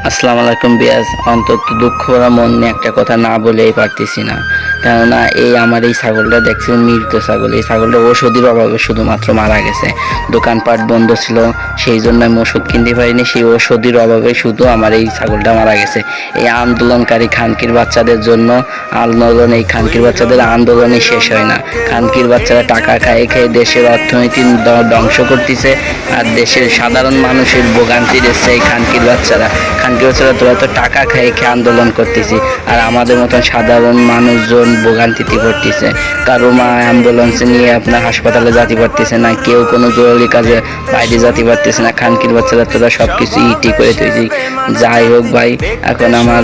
আসসালামু আলাইকুম বিয়াস। অন্তত দুঃখ ভরা মন নিয়ে একটা কথা না বলেই পারতেছি না, কেননা আমার এই ছাগলটা দেখছি মৃত ছাগল। এই ছাগলটা ওষুধের অভাবে শুধুমাত্র মারা গেছে। দোকানপাট বন্ধ ছিল, সেই জন্য আমি ওষুধ কিনতে পারিনি। সেই ওষুধের অভাবে শুধু আমার এই ছাগলটা মারা গেছে। এই আন্দোলনকারী খানকির বাচ্চাদের জন্য এই খানকির বাচ্চাদের আন্দোলনই শেষ হয় না। খানকির বাচ্চারা টাকা খায় খেয়ে দেশের অর্থনীতি ধ্বংস করতেছে, আর দেশের সাধারণ মানুষের ভোগান্তি দিচ্ছে এই খানকির বাচ্চারা। তোরা তো টাকা খেয়ে খেয়ে আন্দোলন করতেছি, আর আমাদের মতন সাধারণ মানুষজন ভোগান্তিতে পড়তেছে। কারো মা অ্যাম্বুলেন্সে নিয়ে আপনার হাসপাতালে যেতে পারতেছে না, কেউ কোনো জরুরি কাজে বাইরে যেতে পারতেছে না। খানকির বাচ্চারা তোরা সব কিছু ইটি করে তুইছি। যাই হোক ভাই, এখন আমার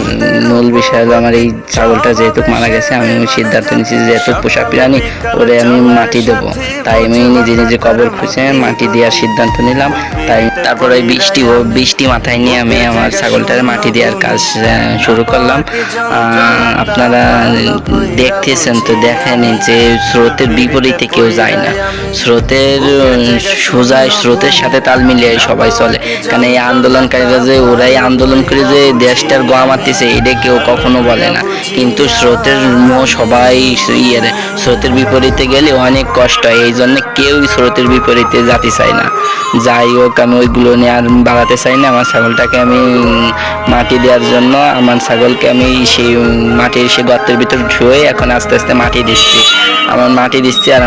মূল বিষয় হলো আমার এই ছাগলটা যেহেতু মারা গেছে, আমি সিদ্ধান্ত নিয়েছি যেহেতু পোষা প্রাণী, ওরে আমি মাটি দেবো। তাই আমি নিজে নিজে কবর খুঁজে মাটি দেওয়ার সিদ্ধান্ত নিলাম। তাই তারপরে বৃষ্টি মাথায় নিয়ে আমি আমার ছাগলটার মাটি দেওয়ার কাজ শুরু করলাম। আপনারা দেখতেছেন তো, দেখেনি যে স্রোতের বিপরীতে কেউ যায় না, স্রোতের সাথে তাল মিলিয়ে সবাই চলে। কারণ এই আন্দোলনকারীরা যে ওরাই আন্দোলন করে যে দেশটার গোয়া মারতেছে, এটা কেউ কখনো বলে না। কিন্তু স্রোতের সবাই স্রোতের বিপরীতে গেলে অনেক কষ্ট হয়, এই জন্য কেউ স্রোতের বিপরীতে যেতে চায় না। যাই হোক, আমি ওইগুলো নিয়ে আর বাড়াতে চাই না। আমার ছাগলটাকে আমি মাটি দেওয়ার জন্য আমার ছাগলকে আমি সেই মাটির সে গর্তের ভিতর ধুয়ে এখন আস্তে আস্তে মাটি দিচ্ছি। আর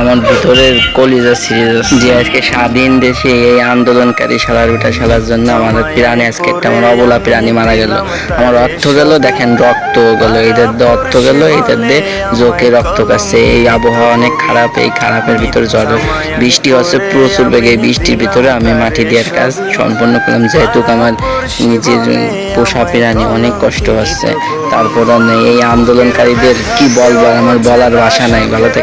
আমার ভিতরের কলিজা ছিঁড়ে যাচ্ছে যে আজকে স্বাধীন দেশে এই আন্দোলনকারী শালার জন্য আমার প্রাণী, আজকে একটা আমার অবলা প্রাণী মারা গেল। আমার অর্থ গেল, দেখেন রক্ত গেল, এদের দিয়ে অর্থ গেল, এদের দিয়ে চোখে রক্ত কাটছে। এই আবহাওয়া অনেক খারাপ, এই খারাপের ভিতরে বৃষ্টি হচ্ছে প্রচুর বেগে। এই বৃষ্টির ভিতরে আমি মাটি দেওয়ার কাজ সম্পন্ন করলাম, যেহেতু আমার নিজের পোষা প্রাণী অনেক কষ্ট হচ্ছে। তারপর এই আন্দোলনকারীদের কি বলবো, আমার বলার ভাষা নাই। ভালো থেকে